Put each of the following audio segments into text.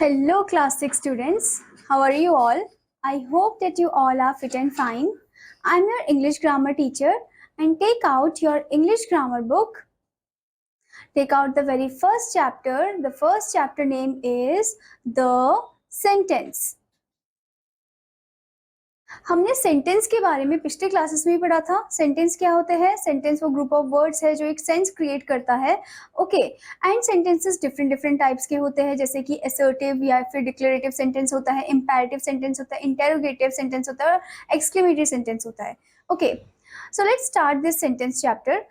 Hello, class 6 students. How are you all? I hope that you all are fit and fine. I'm your English grammar teacher, and take out your English grammar book. Take out the very first chapter. The first chapter name is The Sentence. हमने sentence के बारे में पिछले classes में ही पढ़ा था. Sentence क्या होते हैं? सेंटेंस वो ग्रुप ऑफ वर्ड्स है जो एक सेंस क्रिएट करता है. Okay, and sentences different types के होते हैं, जैसे कि असर्टिव या फिर डिक्लेरेटिव सेंटेंस होता है, इंपैरेटिव सेंटेंस होता है, इंटेरोगेटिव सेंटेंस होता है, एक्सक्लेमेटरी सेंटेंस होता है. Okay, so let's start this sentence chapter.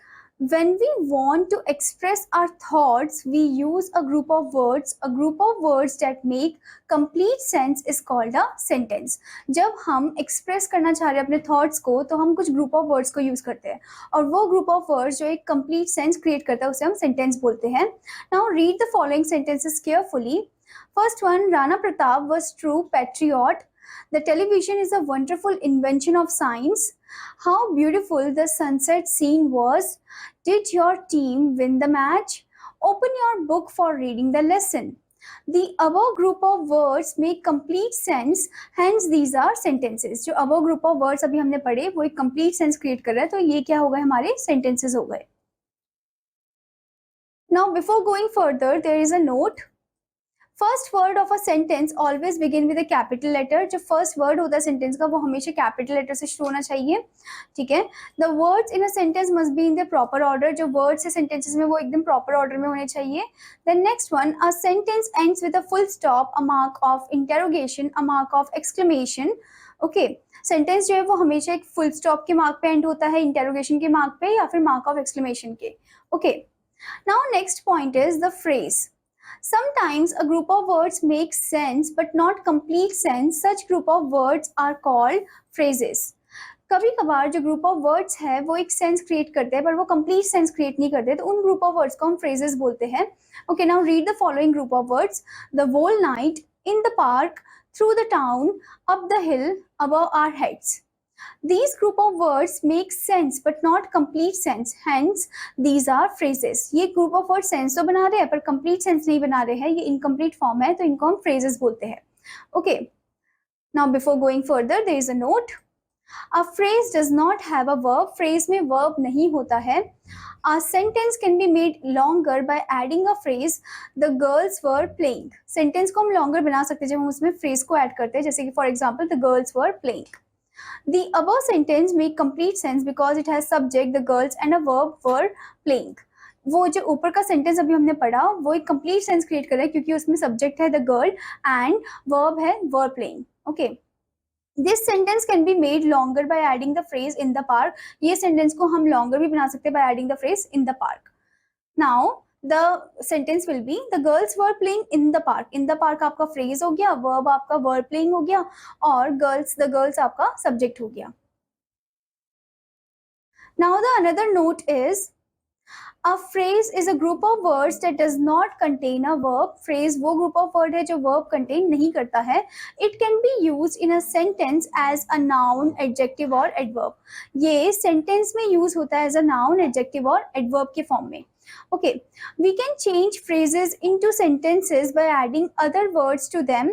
When we want to express our thoughts, we use a group of words. A group of words that make complete sense is called a sentence. जब हम express करना चाह रहे हैं अपने thoughts को, तो हम कुछ group of words को use करते हैं, और वो group of words जो एक complete sense create करता है उसे हम sentence बोलते हैं. Now read the following sentences carefully. First one, Rana Pratap was true patriot. The television is a wonderful invention of science. How beautiful the sunset scene was. Did your team win the match? Open your book for reading the lesson. The above group of words make complete sense, hence these are sentences. जो above group of words अभी हमने पढ़े वो एक complete sense create कर रहा है, तो ये क्या हो गए? हमारे sentences हो गए. Now before going further, there is a note. First word of a sentence always begin with a capital letter. जो फर्स्ट वर्ड होता है सेंटेंस का वो हमेशा कैपिटल लेटर से शुरू होना चाहिए. ठीक है. The words in a sentence must be in the proper order. जो वर्ड्स है सेंटेंसेस में वो एकदम प्रॉपर ऑर्डर में होने चाहिए. The next one, a sentence ends with a full stop, a mark of interrogation, a mark of exclamation. Okay, sentence जो है वो हमेशा एक फुल स्टॉप के मार्क पे एंड होता है, इंटेरोगेशन के मार्क पे या फिर मार्क ऑफ एक्सक्लेमेशन के. Okay, now next point is the phrase. Sometimes a group of words make sense but not complete sense. Such group of words are called phrases. कभी कभार जो ग्रुप ऑफ वर्ड्स है वो एक sense create करते हैं पर वो कंप्लीट सेंस क्रिएट नहीं करते, तो उन ग्रुप ऑफ वर्ड्स को हम फ्रेजेस बोलते हैं. Okay, now read the following group of words. The whole night, in the park, through the town, up the hill, above our heads. These group of words make sense but not complete sense, hence these are phrases. ये group of words sense तो बना रहे हैं पर complete sense नहीं बना रहे हैं, ये incomplete form है, तो इनको हम phrases बोलते हैं. Okay, now before going further there is a note. A phrase does not have a verb. phrase में verb नहीं होता है. A sentence can be made longer by adding a phrase. The girls were playing. sentence को हम longer बना सकते हैं जब हम उसमें phrase को add करते हैं, जैसे कि for example the girls were playing. The above sentence make complete sense because it has subject the girls and a verb were playing. वो जो ऊपर का सेंटेंस अभी हमने पढ़ा वो एक कंप्लीट सेंस क्रिएट कर रहा है क्योंकि उसमें सब्जेक्ट है द गर्ल एंड वर्ब है were playing. Okay, this sentence can be made longer by adding the phrase in the park. ये सेंटेंस को हम लॉन्गर भी बना सकते हैं by adding the phrase in the park. Now the sentence will be the girls were playing in the park. in the park आपका phrase हो गया, verb आपका were playing हो गया, और the girls आपका subject हो गया. Now the another note is a phrase is a group of words that does not contain a verb. phrase वो group of word है जो verb contain नहीं करता है. It can be used in a sentence as a noun, adjective और adverb. ये sentence में use होता है as a noun, adjective और adverb के form में. Okay, we can change phrases into sentences by adding other words to them,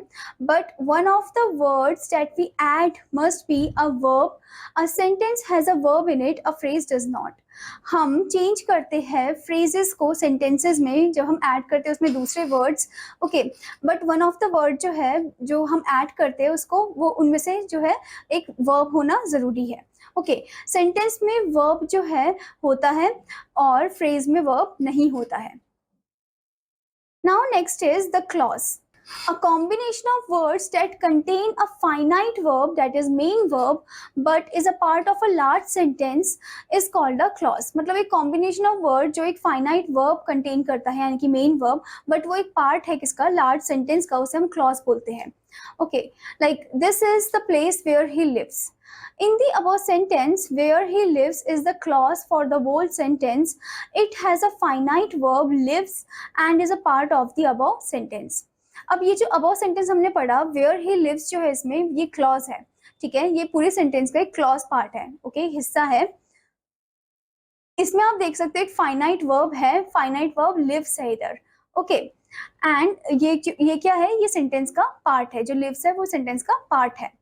but one of the words that we add must be a verb. A sentence has a verb in it, a phrase does not. हम change करते हैं phrases को sentences में, जब हम add करते हैं उसमें दूसरे words. Okay, but one of the word जो है जो हम ऐड करते हैं उसको वो उनमें से जो है एक वर्ब होना ज़रूरी है. ओके, सेंटेंस में वर्ब जो है होता है और फ्रेज में वर्ब नहीं होता है. Now next is the clause. A combination of words that contain a finite verb, that is main verb, but is a part of a large sentence is called a clause. मतलब एक combination of word जो एक finite verb contain करता है यानी कि main verb, but वो एक part है किसका? large sentence का, उसे हम clause बोलते हैं. Okay, like this is the place where he lives. In the above sentence, where he lives is the clause for the whole sentence. It has a finite verb lives and is a part of the above sentence. अब ये जो above sentence हमने पढ़ा where he lives जो है इसमें ये clause है. ठीक है, ये पूरे सेंटेंस का एक क्लॉज पार्ट है. ओके, हिस्सा है. इसमें आप देख सकते हैं एक फाइनाइट वर्ब है, फाइनाइट वर्ब लिव्स है इधर. ओके एंड ये क्या है, ये सेंटेंस का पार्ट है, जो लिव्स है वो सेंटेंस का पार्ट है.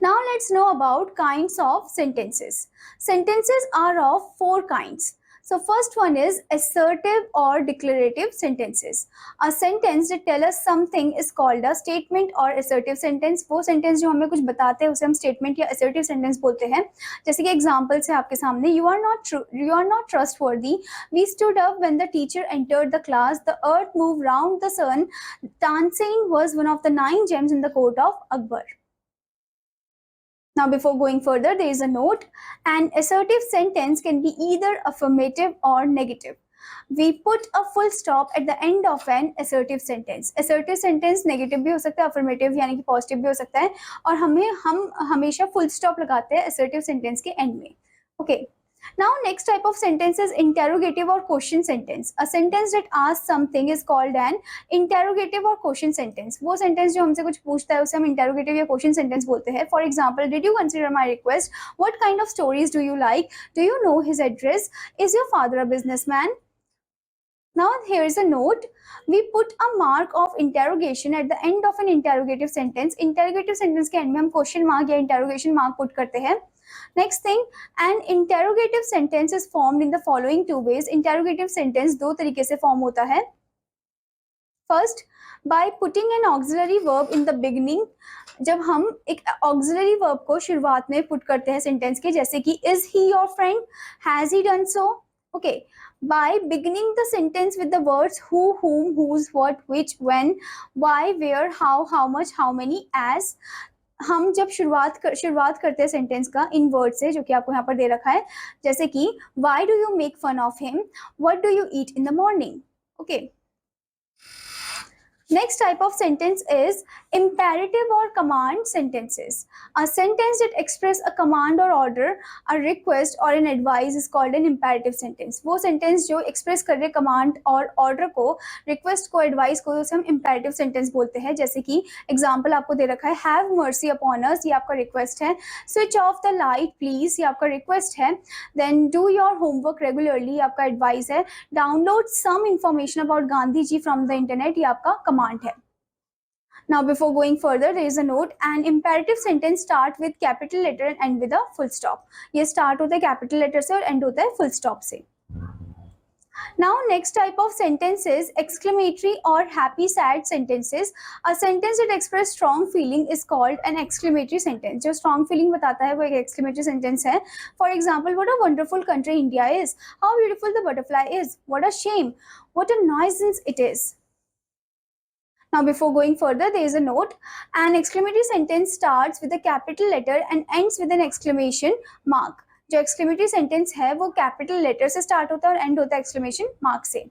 Now let's know about kinds of sentences. Sentences are of four kinds. So first one is assertive or declarative sentences. A sentence that tell us something is called a statement or assertive sentence. वो sentence जो हमें कुछ बताते हैं उसे हम statement या assertive sentence बोलते हैं. जैसे कि example से आपके सामने, you are not trustworthy. We stood up when the teacher entered the class. The earth moved round the sun. Tansane was one of the 9 gems in the court of Akbar. Now, before going further, there is a note. An assertive sentence can be either affirmative or negative. We put a full stop at the end of an assertive sentence. Assertive sentence negative भी हो सकता है, affirmative यानी कि positive भी हो सकता है, और हम हमेशा full stop लगाते हैं assertive sentence के end में. Okay. Now, next type of sentence is interrogative or question sentence. A sentence that asks something is called an interrogative or question sentence. वो sentence जो हमसे कुछ पूछता है उसे हम interrogative या question sentence बोलते हैं. For example, did you consider my request? What kind of stories do you like? Do you know his address? Is your father a businessman? Now here is a note. We put a mark of interrogation at the end of an interrogative sentence. Interrogative sentence के end में हम question mark या interrogation mark put करते हैं. Next thing, an interrogative sentence is formed in the following two ways. Interrogative sentence दो तरीके से form होता है. First, by putting an auxiliary verb in the beginning. जब हम एक auxiliary verb को शुरुआत में put करते हैं sentence के, जैसे कि is he your friend? Has he done so? Okay. By beginning the sentence with the words who, whom, whose, what, which, when, why, where, how much, how many, as. हम जब शुरुआत करते हैं सेंटेंस का इन word से, जो कि आपको यहाँ पर दे रखा है, जैसे कि why do you make fun of him? What do you eat in the morning? Okay. Next type of sentence is imperative or command sentences. A sentence that express a command or order, a request or an advice is called an imperative sentence. वो sentence जो express कर रहे command और order को, request को, advice को, उसे हम imperative sentence बोलते हैं. जैसे कि example आपको दे रखा है, have mercy upon us, ये आपका request है. Switch off the light please, ये आपका request है. Then do your homework regularly, ये आपका advice है. Download some information about Gandhi ji from the internet, ये आपका command है. Now, before going further, there is a note. An imperative sentence start with capital letter and end with a full stop. ये start होता है capital letter से और end होता है full stop से. Now, next type of sentence is exclamatory or happy sad sentences. A sentence that express strong feeling is called an exclamatory sentence. जो strong feeling बताता है वो एक exclamatory sentence है. For example, what a wonderful country India is. How beautiful the butterfly is. What a shame. What a nuisance it is. Now, before going further, there is a note. An exclamatory sentence starts with a capital letter and ends with an exclamation mark. जो exclamatory sentence है वो capital letter से start होता है और end होता है exclamation mark से.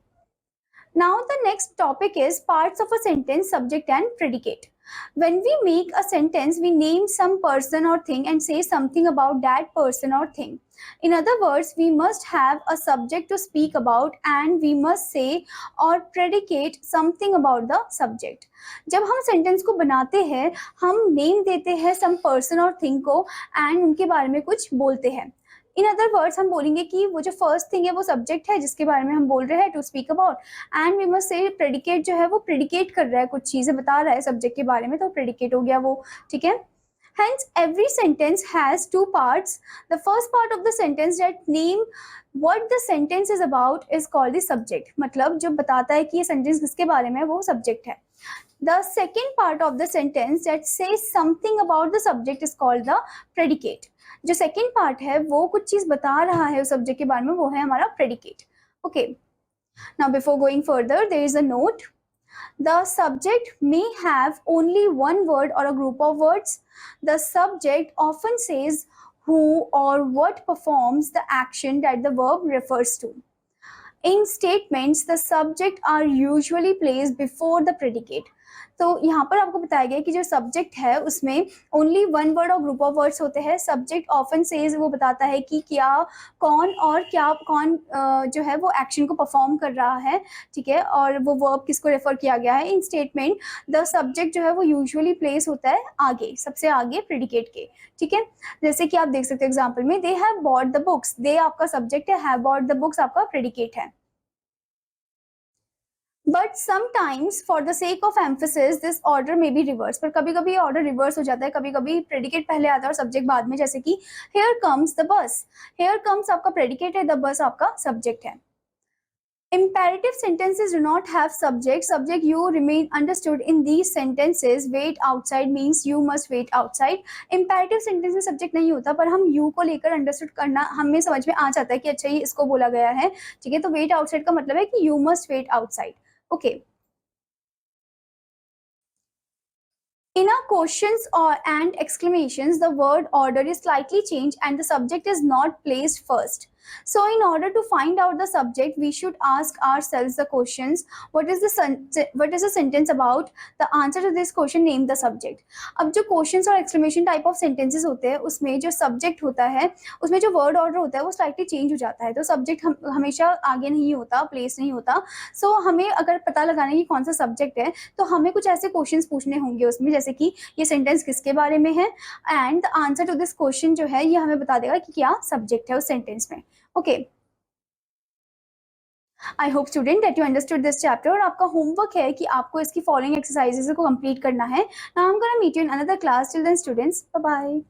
Now, the next topic is parts of a sentence, subject and predicate. When we make a sentence, we name some person or thing and say something about that person or thing. In other words, we must have a subject to speak about and we must say or predicate something about the subject. जब हम sentence को बनाते हैं, हम name देते हैं some person और thing को and उनके बारे में कुछ बोलते हैं. इन अदर वर्ड्स हम बोलेंगे कि वो जो फर्स्ट थिंग है वो सब्जेक्ट है जिसके बारे में हम बोल रहे हैं to speak about, and we must say predicate जो है वो प्रेडिकेट कर रहा है, कुछ चीज़ें बता रहा है सब्जेक्ट के बारे में, तो प्रेडिकेट हो गया वो. ठीक है. Hence, every sentence has two parts. The first part of the sentence that name what the sentence is about is called the subject. मतलब जो बताता है कि ये सेंटेंस किसके बारे में है वो सब्जेक्ट है. The second part of the sentence that says something about the subject is called the predicate. जो सेकेंड पार्ट है वो कुछ चीज बता रहा है उस सब्जेक्ट के बारे में, वो है हमारा predicate. Okay. Now before going further, there is a note. The subject may have only one word or a group of words. The subject often says who or what performs the action that the verb refers to. In statements, the subject are usually placed before the predicate. तो यहाँ पर आपको बताया गया कि जो subject है उसमें ओनली वन वर्ड और ग्रुप ऑफ वर्ड्स होते हैं. सब्जेक्ट ऑफन सेज, वो बताता है कि क्या कौन जो है वो एक्शन को परफॉर्म कर रहा है. ठीक है. और वो वर्ब किसको रेफर किया गया है. इन स्टेटमेंट द सब्जेक्ट जो है वो यूजुअली प्लेस होता है आगे, सबसे आगे प्रेडिकेट के. ठीक है. जैसे कि आप देख सकते हो एग्जाम्पल में, they have bought the books. They आपका सब्जेक्ट है, हैव बॉट द बुक्स आपका प्रेडिकेट है. But sometimes for the sake of emphasis this order में बी रिवर्स, पर कभी कभी ऑर्डर रिवर्स हो जाता है, कभी कभी प्रेडिकेट पहले आता है और सब्जेक्ट बाद में, जैसे कि here comes the bus, here comes आपका प्रेडिकेट है, द बस आपका सब्जेक्ट है. Imperative sentences do not have subject. Subject you remain understood in these sentences. Wait outside means you must wait outside. Imperative sentence में subject नहीं होता, पर हम you को लेकर understood करना हमें समझ में आ जाता है कि अच्छा ये इसको बोला गया है, ठीक है. तो wait outside का मतलब है कि you must wait outside. Okay. In our questions or and exclamations, the word order is slightly changed and the subject is not placed first. So in order to find out the subject, we should ask ourselves the questions: what is the sentence about? The answer to this question, name the subject. अब जो questions और exclamation type of sentences होते हैं, उसमें जो subject होता है, उसमें जो word order होता है वो slightly change हो जाता है. तो subject हमेशा आगे नहीं होता, place नहीं होता. So हमें अगर पता लगाना है कि कौन सा subject है, तो हमें कुछ ऐसे क्वेश्चंस पूछने होंगे उसमें, जैसे कि ये सेंटेंस किसके बारे में है, and the answer to this question जो है ये हमें बता देगा कि क्या सब्जेक्ट है उस सेंटेंस में. Okay, I hope student that you understood this chapter. और आपका होमवर्क है कि आपको इसकी फॉलोइंग एक्सरसाइजेस को कंप्लीट करना है. Now I am gonna meet you in another class. Till then students, bye bye.